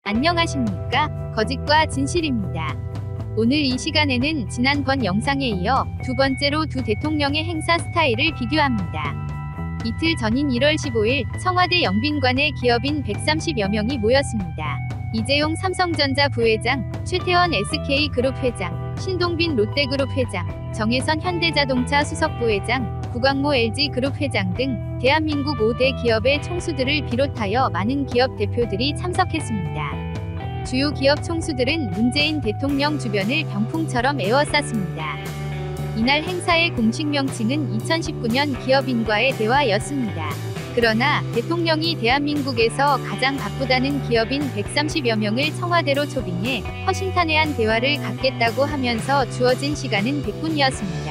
안녕하십니까? 거짓과 진실입니다. 오늘 이 시간에는 지난번 영상에 이어 두 번째로 두 대통령의 행사 스타일을 비교합니다. 이틀 전인 1월 15일 청와대 영빈관에 기업인 130여 명이 모였습니다. 이재용 삼성전자 부회장, 최태원 SK그룹 회장, 신동빈 롯데그룹 회장, 정혜선 현대자동차 수석부회장, 구광모 LG그룹 회장 등 대한민국 5대 기업의 총수들을 비롯하여 많은 기업 대표들이 참석했습니다. 주요 기업 총수들은 문재인 대통령 주변을 병풍처럼 에워쌌습니다. 이날 행사의 공식 명칭은 2019년 기업인과의 대화였습니다. 그러나 대통령이 대한민국에서 가장 바쁘다는 기업인 130여 명을 청와대로 초빙해 허심탄회한 대화를 갖겠다고 하면서 주어진 시간은 100분이었습니다.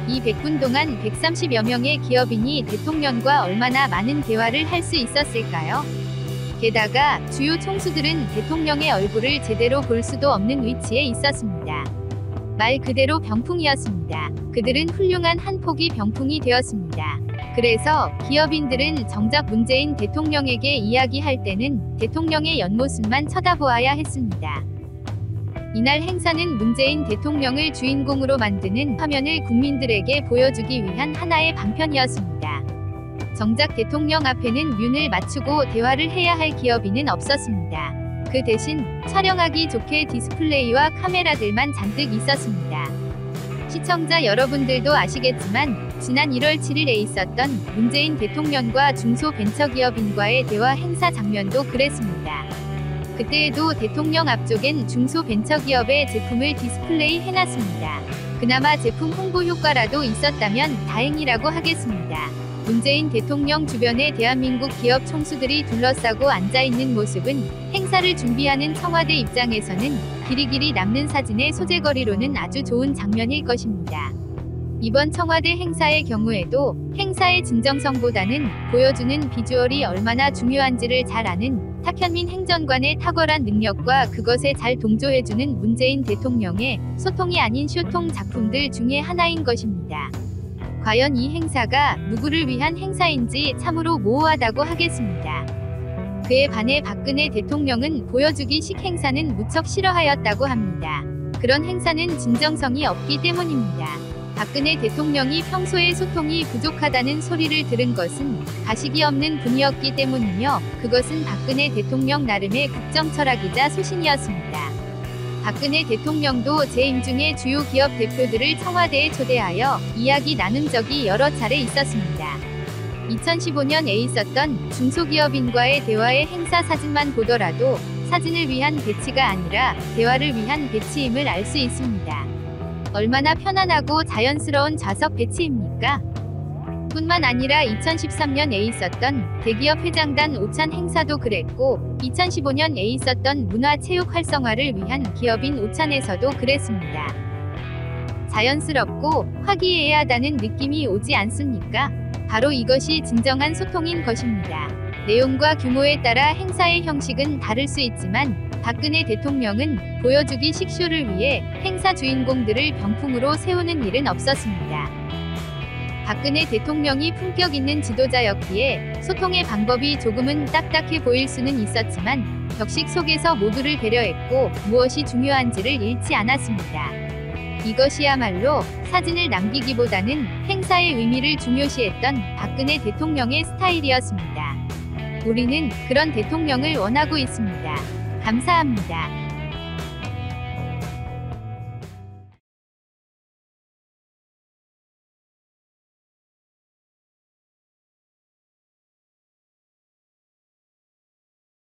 이 100분 동안 130여 명의 기업인이 대통령과 얼마나 많은 대화를 할 수 있었을까요? 게다가 주요 총수들은 대통령의 얼굴을 제대로 볼 수도 없는 위치에 있었습니다. 말 그대로 병풍이었습니다. 그들은 훌륭한 한 폭의 병풍이 되었습니다. 그래서 기업인들은 정작 문재인 대통령에게 이야기할 때는 대통령의 옆모습만 쳐다보아야 했습니다. 이날 행사는 문재인 대통령을 주인공으로 만드는 화면을 국민들에게 보여주기 위한 하나의 방편이었습니다. 정작 대통령 앞에는 윤을 맞추고 대화를 해야 할 기업인은 없었습니다. 그 대신 촬영하기 좋게 디스플레이와 카메라들만 잔뜩 있었습니다. 시청자 여러분들도 아시겠지만 지난 1월 7일에 있었던 문재인 대통령과 중소벤처기업인과의 대화 행사 장면도 그랬습니다. 그때에도 대통령 앞쪽엔 중소벤처기업의 제품을 디스플레이 해놨습니다. 그나마 제품 홍보 효과라도 있었다면 다행이라고 하겠습니다. 문재인 대통령 주변에 대한민국 기업 총수들이 둘러싸고 앉아있는 모습은 행사를 준비하는 청와대 입장에서는 길이길이 남는 사진의 소재거리로는 아주 좋은 장면일 것입니다. 이번 청와대 행사의 경우에도 행사의 진정성보다는 보여주는 비주얼이 얼마나 중요한지를 잘 아는 탁현민 행정관의 탁월한 능력과 그것에 잘 동조해주는 문재인 대통령의 소통이 아닌 쇼통 작품들 중에 하나인 것입니다. 과연 이 행사가 누구를 위한 행사인지 참으로 모호하다고 하겠습니다. 그에 반해 박근혜 대통령은 보여주기식 행사는 무척 싫어하였다고 합니다. 그런 행사는 진정성이 없기 때문입니다. 박근혜 대통령이 평소에 소통이 부족하다는 소리를 들은 것은 가식이 없는 분이었기 때문이며 그것은 박근혜 대통령 나름의 국정 철학이자 소신이었습니다. 박근혜 대통령도 재임 중에 주요 기업 대표들을 청와대에 초대하여 이야기 나눈 적이 여러 차례 있었습니다. 2015년에 있었던 중소기업인과의 대화의 행사 사진만 보더라도 사진을 위한 배치가 아니라 대화를 위한 배치임을 알 수 있습니다. 얼마나 편안하고 자연스러운 좌석 배치입니까? 뿐만 아니라 2013년에 있었던 대기업 회장단 오찬 행사도 그랬고 2015년에 있었던 문화체육 활성화를 위한 기업인 오찬에서도 그랬습니다. 자연스럽고 화기애애하다는 느낌이 오지 않습니까? 바로 이것이 진정한 소통인 것입니다. 내용과 규모에 따라 행사의 형식은 다를 수 있지만 박근혜 대통령은 보여주기 식쇼를 위해 행사 주인공들을 병풍으로 세우는 일은 없었습니다. 박근혜 대통령이 품격 있는 지도자였기에 소통의 방법이 조금은 딱딱해 보일 수는 있었지만 격식 속에서 모두를 배려했고 무엇이 중요한지를 잃지 않았습니다. 이것이야말로 사진을 남기기보다는 행사의 의미를 중요시했던 박근혜 대통령의 스타일이었습니다. 우리는 그런 대통령을 원하고 있습니다. 감사합니다.